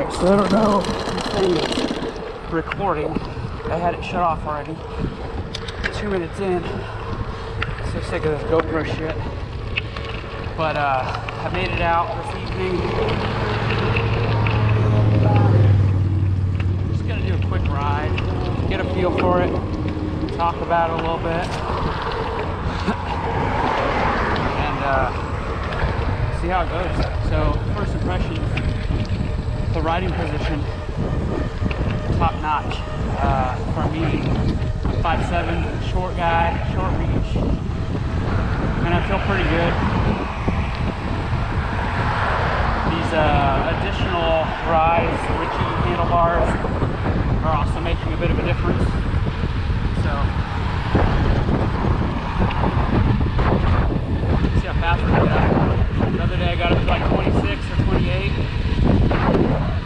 Alright, so I don't know if this thing is recording. I had it shut off already. 2 minutes in. So sick of this GoPro shit. But I made it out this evening. Just gonna do a quick ride, get a feel for it, talk about it a little bit, and see how it goes. So first impressions, the riding position, top notch for me. I'm 5'7", short guy, short reach, and I feel pretty good. These additional rise Ritchie handlebars are also making a bit of a difference. So, see how fast we get up. The other day I got up to like 26 or 28,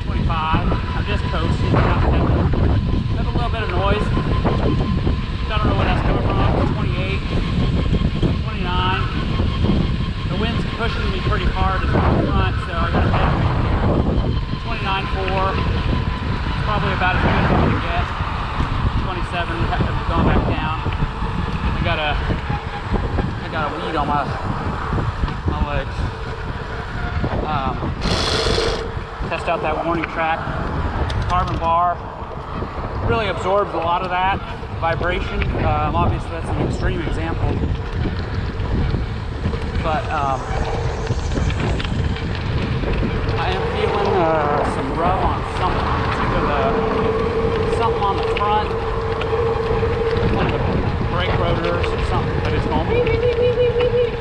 25. I'm just coasting. Have a little bit of noise. I don't know where that's coming from. 28, 29. The wind's pushing me pretty hard as well front, so I got a headwind here. 29.4. Probably about as good as I'm gonna get. 27, going back down. I got a weed on my legs. Test out that warning track. Carbon bar really absorbs a lot of that vibration. Obviously that's an extreme example, but I am feeling some rub on something. It's either something on the front, one of the brake rotors or something, but it's going beep, beep, beep, beep, beep, beep, beep.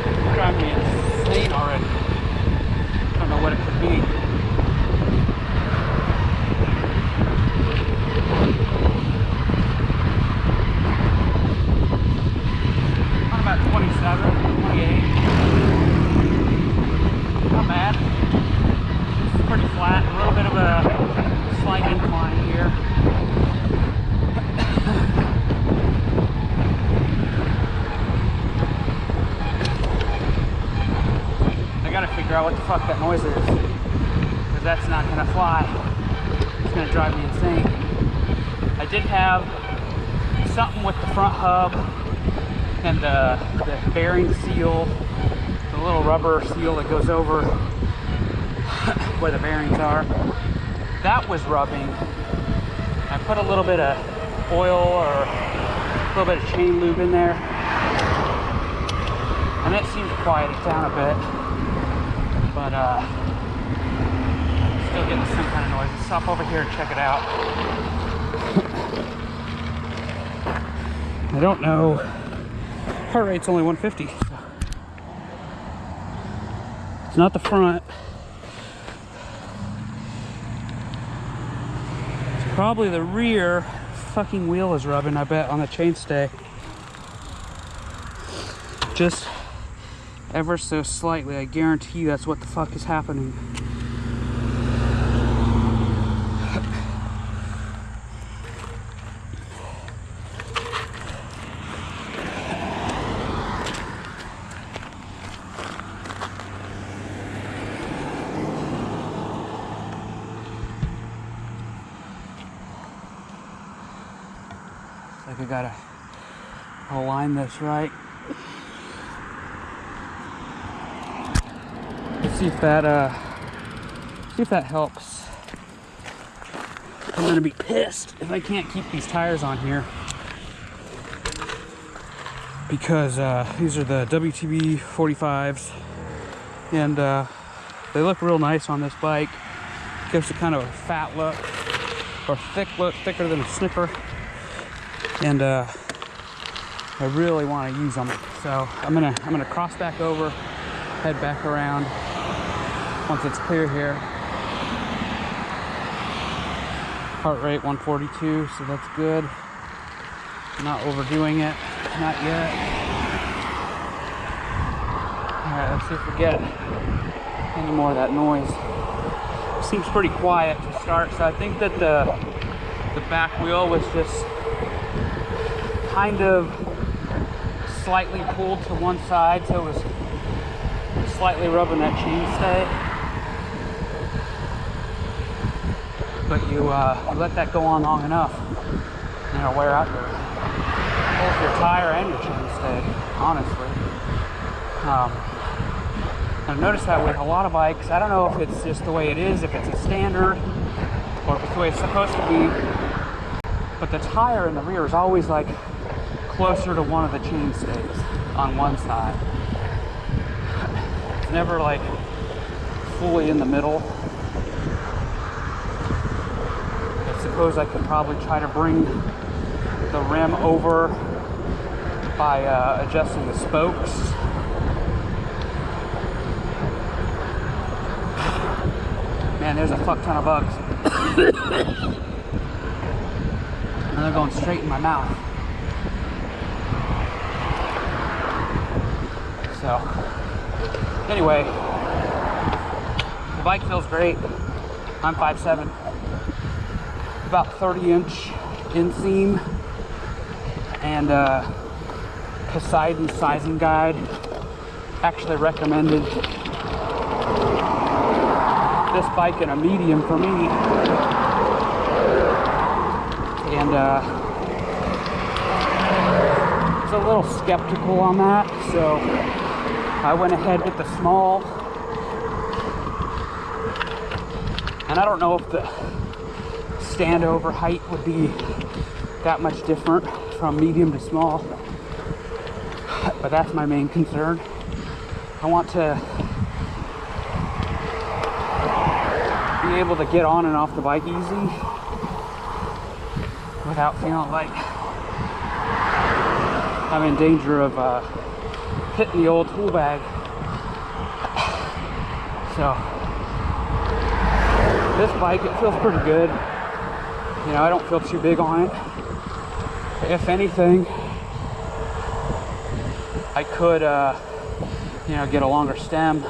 It's driving me insane already. Don't know what it could be. I'm about 27, 28. Not bad. It's pretty flat. A little bit of a slight incline here. I gotta figure out what the fuck that noise is, because that's not gonna fly. It's gonna drive me insane. I did have something with the front hub and the bearing seal, the little rubber seal that goes over where the bearings are. That was rubbing. I put a little bit of oil or a little bit of chain lube in there, and it seemed to quiet it down a bit. But still getting some kind of noise. Let's stop over here and check it out. I don't know. Heart rate's only 150. So. It's not the front. It's probably the rear fucking wheel is rubbing, I bet, on the chainstay. Just ever so slightly. I guarantee you that's what the fuck is happening. Like I gotta align this right. Let's see if that helps. I'm gonna be pissed if I can't keep these tires on here, because these are the WTB 45s, and they look real nice on this bike. Gives it kind of a fat look, or thick look, thicker than a snipper. And I really want to use them, so I'm gonna cross back over, head back around once it's clear here. Heart rate 142, so that's good. Not overdoing it, not yet. All right, let's see if we get any more of that noise. Seems pretty quiet to start, so I think that the back wheel was just kind of slightly pulled to one side, so it was slightly rubbing that chainstay. but you let that go on long enough, you know, wear out both your tire and your chainstay, honestly. I've noticed that with a lot of bikes. I don't know if it's just the way it is, if it's a standard, or if it's the way it's supposed to be, but the tire in the rear is always like closer to one of the chainstays on one side. It's never like fully in the middle. I suppose I could probably try to bring the rim over by adjusting the spokes. Man, there's a fuck ton of bugs. And they're going straight in my mouth. So, anyway, the bike feels great. I'm 5'7", about 30-inch inseam, and Poseidon sizing guide actually recommended this bike in a medium for me, and I was a little skeptical on that, so I went ahead with the small. And I don't know if the standover height would be that much different from medium to small, but that's my main concern. I want to be able to get on and off the bike easy without feeling like I'm in danger of hitting the old tool bag. So this bike, it feels pretty good. You know, I don't feel too big on it. If anything, I could, you know, get a longer stem,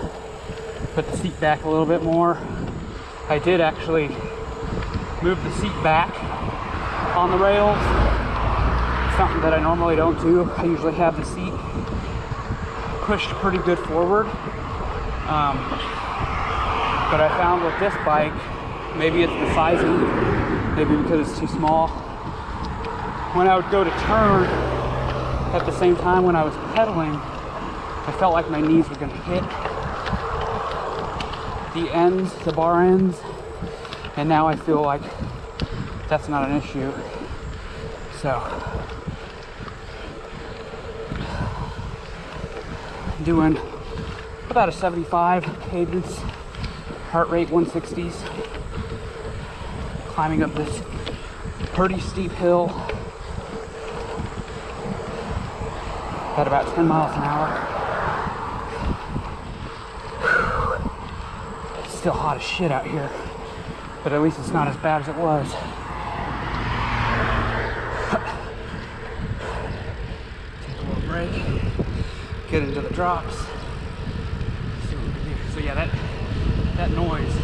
put the seat back a little bit more. I did actually move the seat back on the rails, something that I normally don't do. I usually have the seat pushed pretty good forward. But I found with this bike, maybe it's the sizing, maybe because it's too small, when I would go to turn at the same time when I was pedaling, I felt like my knees were going to hit the ends, the bar ends, and now I feel like that's not an issue. So, doing about a 75 cadence, heart rate 160s, climbing up this pretty steep hill at about 10 miles an hour. It's still hot as shit out here, but at least it's not as bad as it was. Take a little break, get into the drops, see what we can do. So yeah, that noise,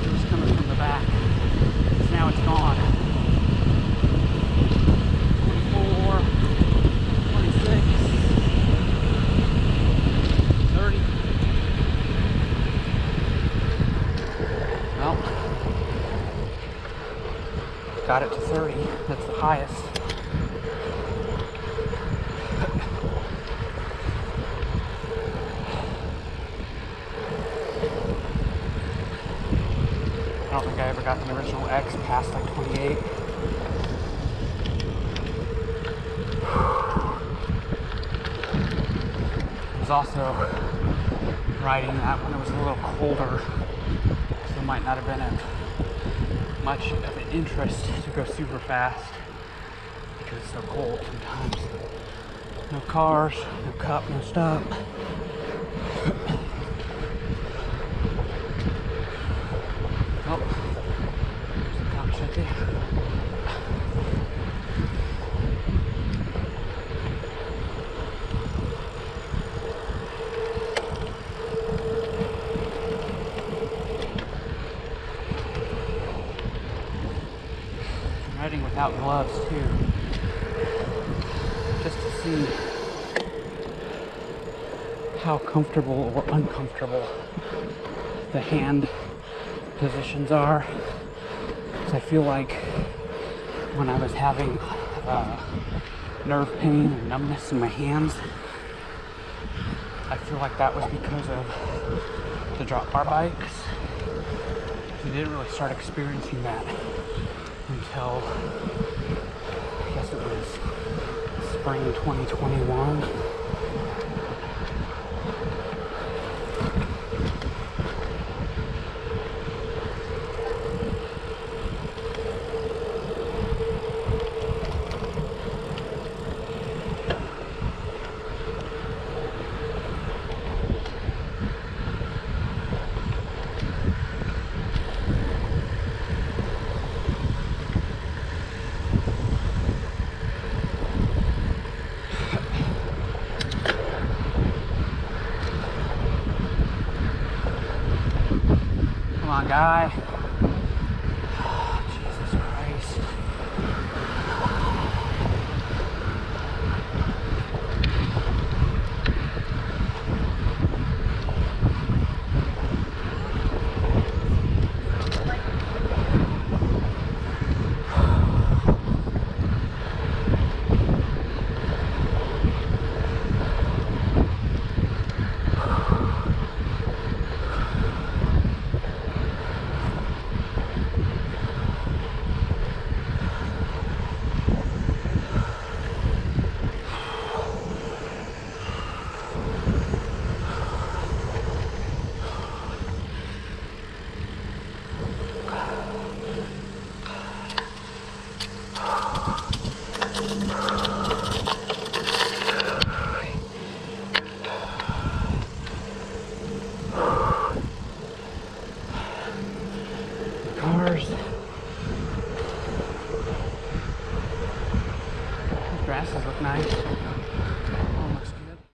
it was coming from the back. Now it's gone. 24, 26, 30. Well, got it to 30. That's the highest. I don't think I ever got the original X past like 28. I was also riding that when it was a little colder, so it might not have been of much of an interest to go super fast because it's so cold sometimes. No cars, no cup, no stop. Oh, there's the cops right there. I'm riding without gloves too, just to see how comfortable or uncomfortable the hand positions are. I feel like when I was having nerve pain and numbness in my hands, I feel like that was because of the drop bar bikes. I didn't really start experiencing that until, I guess it was spring 2021. Come on, guy.